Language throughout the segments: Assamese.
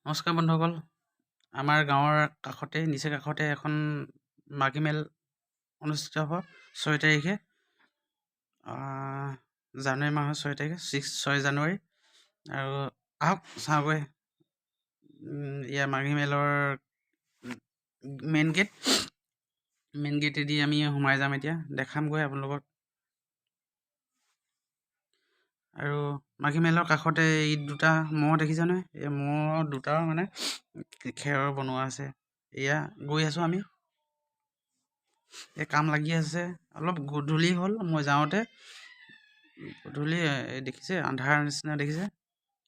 নমস্কাৰ বন্ধুসকল, আমাৰ গাঁৱৰ নিচেই কাষতে এখন মাঘী মেল অনুষ্ঠিত হ'ব 6 তাৰিখে, জানুৱাৰী মাহৰ 6 তাৰিখে 6 জানুৱাৰী। আৰু আহক চাওঁগৈ ইয়াৰ মাঘী মেলৰ মেইন গেটেদি আমি সোমাই যাম। এতিয়া দেখামগৈ আপোনালোকক। আৰু মাঘী মেলৰ কাষতে এই দুটা ম'হ দেখিছে নহয়, এই ম'হ দুটাও মানে খেৰৰ বনোৱা আছে। এয়া গৈ আছোঁ আমি, এই কাম লাগি আছে। অলপ গধূলি হ'ল মই যাওঁতে, গধূলি দেখিছে আন্ধাৰ নিচিনা দেখিছে,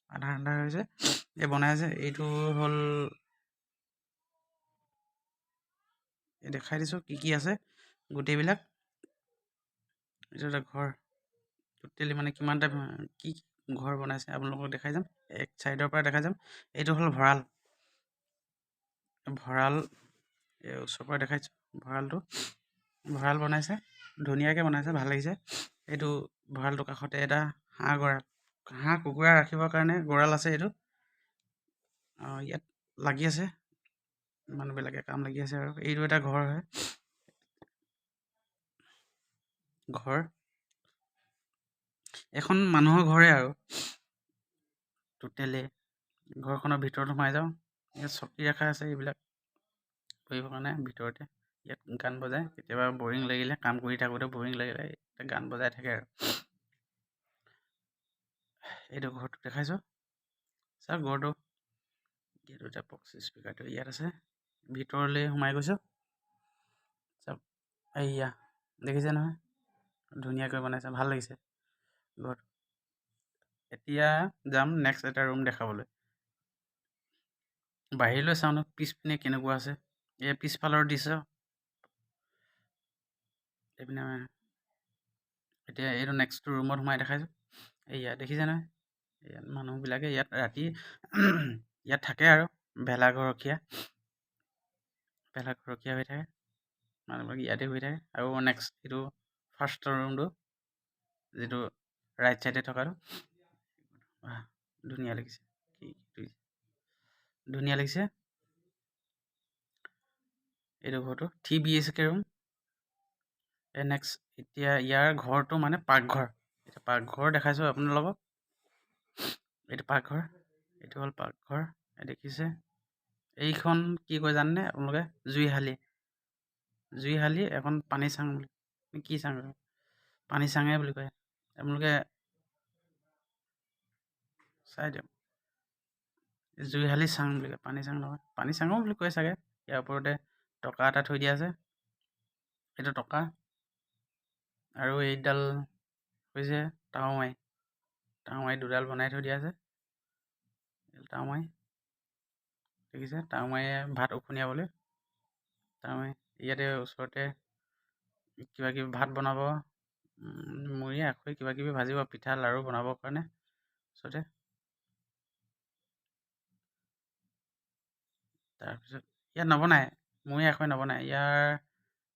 আন্ধাৰ হৈছে। এই বনাই আছে, এইটো হ'ল দেখাই দিছোঁ কি আছে গোটেইবিলাক। এইটো এটা ঘৰ, টোটেলি মানে কিমানটা কি ঘৰ বনাইছে আপোনালোকক দেখাই যাম। এক চাইডৰ পৰা দেখাই যাম। এইটো হ'ল ভঁৰাল, এই ওচৰৰ পৰা দেখাইছোঁ ভঁৰাল বনাইছে, ধুনীয়াকৈ বনাইছে, ভাল লাগিছে। এইটো ভঁৰালটোৰ কাষতে এটা হাঁহ কুকুৰা ৰাখিবৰ কাৰণে গঁৰাল আছে। এইটো ইয়াত লাগি আছে, মানুহবিলাকে কাম লাগি আছে। আৰু এইটো এটা ঘৰ হয়, এখন মানুহৰ ঘৰে আৰু টোটেলি। ঘৰখনৰ ভিতৰত সোমাই যাওঁ, ইয়াত চকী ৰখা আছে, এইবিলাক কৰিবৰ কাৰণে। ভিতৰতে ইয়াত গান বজায়, কেতিয়াবা বৰিং লাগিলে, কাম কৰি থাকোঁতে বৰিং লাগিলে গান বজাই থাকে। আৰু এইটো ঘৰটো দেখাইছোঁ, চাওক ঘৰটো। এইটো এটা বক্স স্পীকাৰটো ইয়াত আছে। ভিতৰলৈ সোমাই গৈছোঁ, চাওক এইয়া দেখিছে নহয়, ধুনীয়াকৈ বনাইছে, ভাল লাগিছে ঘৰটো। এতিয়া যাম নেক্সট এটা ৰুম দেখাবলৈ। বাহিৰলৈ চাওঁ ন, পিছপিনে কেনেকুৱা আছে। এই পিছফালৰ দৃশ্য। এইপিনে এতিয়া এইটো নেক্সট ৰুমত সোমাই দেখাইছোঁ। এইয়া দেখিছে নহয়, ইয়াত মানুহবিলাকে ইয়াত ৰাতি ইয়াত থাকে আৰু ভেলাঘৰ ৰখীয়া হৈ থাকে। মানুহবিলাক ইয়াতে হৈ থাকে। আৰু নেক্সট এইটো ফাৰ্ষ্ট ৰুমটো, যিটো ৰাইট চাইডে থকাটো, ধুনীয়া লাগিছে, ধুনীয়া লাগিছে। এইটো ঘৰটো 3 BHK ৰুম। নেক্সট এতিয়া ইয়াৰ ঘৰটো মানে পাকঘৰ। এতিয়া পাকঘৰ দেখাইছোঁ আপোনালোকক। এইটো পাকঘৰ, এইটো হ'ল পাকঘৰ। দেখিছে, এইখন কি কয় জানেনে আপোনালোকে? জুইশালি এখন পানী চাং বুলি, কি চাং, পানী চাঙে বুলি কয়। আপোনালোকে চাই দিয়ক, জুইশালি চাং বুলি কয়, পানী চাং নহয়। পানী চাঙো বুলি কয় চাগে। ইয়াৰ ওপৰতে টকা এটা থৈ দিয়া আছে, এইটো টকা। আৰু এইডাল হৈছে টাওমাৰি দুডাল বনাই থৈ দিয়া আছে। টাওমাৰি দেখিছে, টাওমাৰিয়ে ভাত উখনিয়াবলৈ। টাওমাৰি ইয়াতে ওচৰতে কিবা কিবি ভাত বনাব, মুড়ি আখৈ কিবা কিবি ভাজিব, পিঠা লাড়ু বনাবৰ কাৰণে ওচৰতে। তাৰপিছত ইয়াত নবনায়, মুড়ি আখৈ নবনায়, ইয়াৰ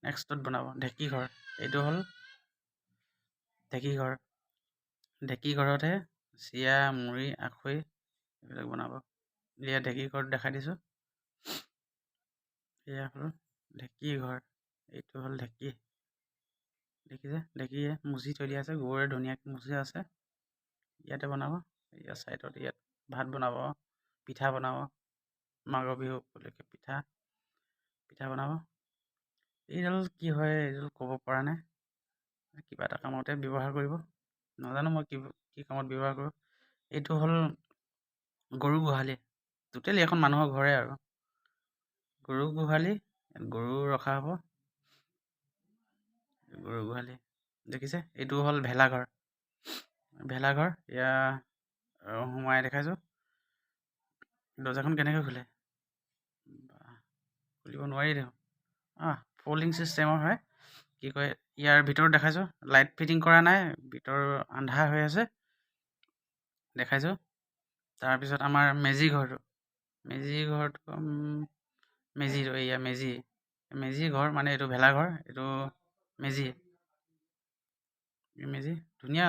নেক্সটত বনাব ঢেঁকী ঘৰ। এইটো হ'ল ঢেঁকী ঘৰ। ঢেঁকী ঘৰতহে চিৰা, মুড়ি, আখৈ এইবিলাক বনাব। ইয়াত ঢেঁকী ঘৰত দেখাই দিছোঁ। এয়া হ'ল ঢেঁকী ঘৰ, এইটো হ'ল ঢেঁকী। দেখিছে, ঢেঁকীয়ে মুচি থৈ দিয়া আছে, গোবৰে ধুনীয়াকৈ মুচি আছে। ইয়াতে বনাব, ইয়াৰ চাইডত ইয়াত ভাত বনাব, পিঠা বনাব। মাঘৰ বিহু উপলক্ষে পিঠা বনাব। এইডাল কি হয়, এইডাল ক'ব পৰা নাই। কিবা এটা কামতে ব্যৱহাৰ কৰিব, নাজানো মই কি কামত ব্যৱহাৰ কৰোঁ। এইটো হ'ল গৰু গোহালি, টোটেলি এখন মানুহৰ ঘৰে আৰু গৰু গোহালি। গৰু ৰখা হ'ব, গৰু গোহালি। দেখিছে, এইটো হ'ল ভেলাঘৰ। এয়া সোমাই দেখাইছোঁ। দৰ্জাখন কেনেকৈ খোলে, খুলিব নোৱাৰি দেখোন। ফল্ডিং ছিষ্টেমৰ হয়, কি কয়। ইয়াৰ ভিতৰত দেখাইছোঁ, লাইট ফিটিং কৰা নাই, ভিতৰ আন্ধাৰ হৈ আছে, দেখাইছোঁ। তাৰপিছত আমাৰ মেজি ঘৰটো এয়া মেজি ঘৰ, মানে এইটো ভেলাঘৰ, এইটো মেজি ধুনীয়া